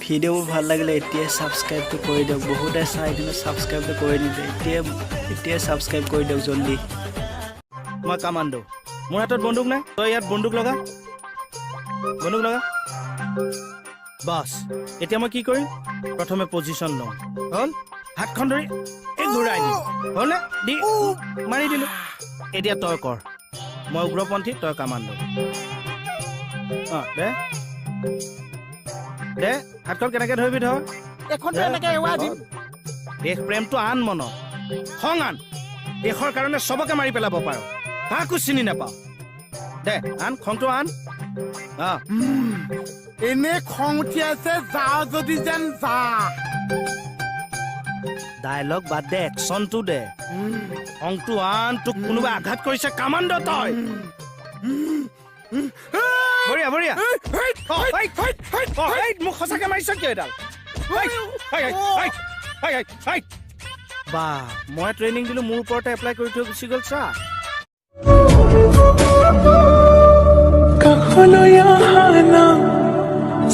ভিডিঅ'বোৰ ভাল লাগিলে এতিয়াই ছাবস্ক্ৰাইবটো কৰি দিয়ক বহুতে চাই কিন্তু ছাবস্ক্ৰাইবটো কৰি নিদিয়ে এতিয়াই ছাবস্ক্ৰাইব কৰি দিয়ক জলদি মই কামাণ্ডো মোৰ হাতত বন্দুক নাই তই ইয়াত বন্দুক লগা বাছ এতিয়া মই কি কৰিম প্ৰথমে পজিশ্যন লওঁ হ'ল হাতখন ধৰি এই ঘূৰাই দিম হ'লনে দি মাৰি দিলোঁ এতিয়া তই কৰ মই উগ্ৰপন্থী তই কামাণ্ডো দে দে হাতখন কেনেকে ধৰিবি ধৰ দেশ প্ৰেমটো আন মনত খং আন দেশৰ কাৰণে চবকে মাৰি পেলাব পাৰ কাকো চিনি নাপাওঁ দে আন খংটো আন এনে খং উঠি আছে যাওঁ যদি যেন যা ডায়লগ বাদ দে একচনটো দে খংটো আন তোক কোনোবা আঘাত কৰিছে কামাণ্ডো তই বঢ়িয়া বঢ়িয়া মোক সঁচাকে মাৰিছ কিয় এডাল বা মই ট্ৰেইনিং দিলো মোৰ ওপৰতে এপ্লাই কৰি থৈ গুচি গ'ল চা কাষলৈ অহা না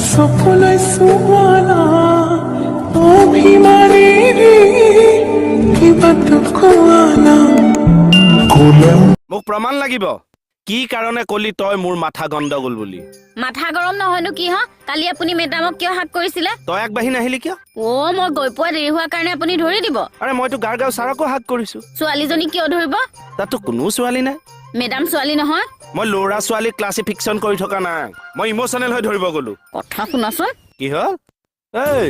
চকুলৈ চোৱানা অভিমানেৰে কিবাটো কোৱা না মোক প্ৰমাণ লাগিব কি কাৰণে কলি তই মোৰ মাথা গণ্ডগোল বুলি মাথা গৰম নহয়নো কি হ কালি আপুনি মেডামক কিয় হাক কৰিছিলে তই আগবাঢ়ি নাহিলি কিয় মই গৈ পোৱা দেৰি হোৱাৰ কাৰণে আপুনি ধৰি দিব আৰে মইতো গাৰগাঁও ছাৰকো হাক কৰিছো ছোৱালীজনী কিয় ধৰিব তাতো কোনো ছোৱালী নাই মেডাম ছোৱালী নহয় মই ল'ৰা ছোৱালী ক্লাছিফিকেশ্যন কৰি থকা নাই মই ইম'চনেল হৈ ধৰিব গলো কথা শুনাচোন কি হ'ল এই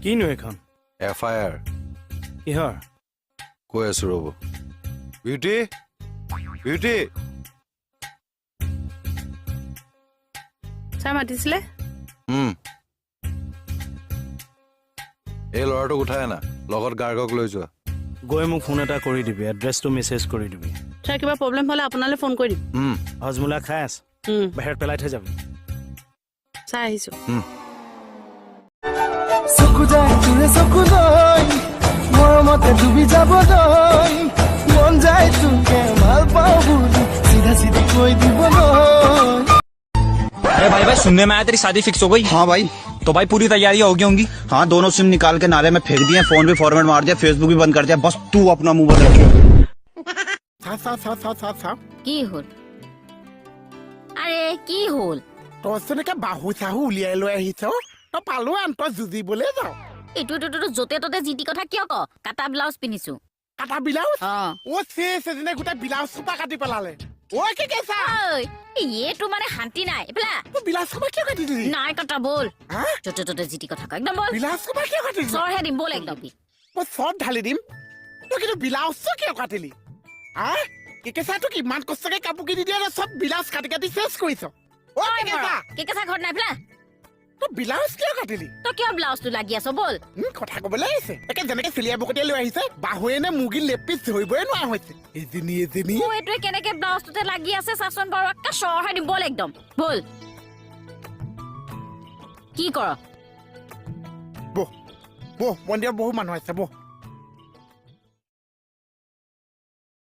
কিনো এখন FIR কিহৰ কৈ আছো ৰ'ব বিউটি বিউটি ছাৰ মাতিছিলে এই ল'ৰাটোক উঠাই আনা লগত গাৰ্গক লৈ যোৱা গৈ মোক ফোন এটা কৰি দিবি এড্ৰেছটো মেছেজ কৰি দিবি ছাৰ কিবা প্ৰব্লেম হ'লে আপোনালৈ ফোন কৰি দিম হজমোলা খাই আছ বাহিৰত পেলাই থৈ যাবি ছাৰ আহিছোঁ চকু যায় তোৰে চকু লৈ মৰমতে ডুবি যাবলৈ মন যায় তোকে ভাল পাওঁ বুলি চিধা চিধি কৈ দিবলৈ अरे भाई भाई सुनने में आया तेरी शादी फिक्स हो गई हाँ भाई तो भाई पूरी तैयारियां हो गई होंगी हाँ दोनों सिम निकाल के नाले में फेंक दिए फोन भी फॉर्मेट मार दिया फेसबुक भी बंद कर दिया बस तू अपना मुंह बंद रखियो কি হ'ল আৰে কি হ'ল তই তেনেকে বাহু চাহু উলিয়াই লৈ আহিছ তই পালো আন তই যুঁজিবলৈ যাওঁ এইটো য'তে ত'তে যি টি কথা কিয় ক কাটা ব্লাউজ পিন্ধিছো কাটা ব্লাউজ অ সেদিনে গোটেই ব্লাউজ সোপা কাটি পেলালে কি কেছা এইটো মানে শান্তি নাই এইফালে ব্লাউজ সোপা কিয় কাটি দিলি নাই কটা বল য'তে ত'তে যি টি কথা ক একদম বল ব্লাউজ সোপা কিয় কাটি দিলি চৰহে দিম বল একদম মই চট ঢালি দিম তই কিন্তু ব্লাউজটো কিয় কাটিলি কেকেছা তোক ইমান কষ্টকে কাপোৰ কিনি দিয়া চব ব্লাউজ কাটি কাটি চেছ কৰিছ কেকেছা ঘৰত নাই ফেলা তই ব্লাউজ কিয় কাটিলি তই কিয় ব্লাউজটো লাগি আছ বল কথা কবলৈ আহিছে একে যেনেকে চিলিয়া বকটিয়াই লৈ আহিছে বাহুৱে নে মুৰ্গী লেগ পিচ ধৰিবই নোৱাৰা হৈছে এজনী এইটোৱে কেনেকে ব্লাউজটোতে লাগি আছে চাচোন বাৰু একে চৰহে দিম বল একদম বল কি কৰ বহ মন্দিৰত বহু মানুহ আছে বহ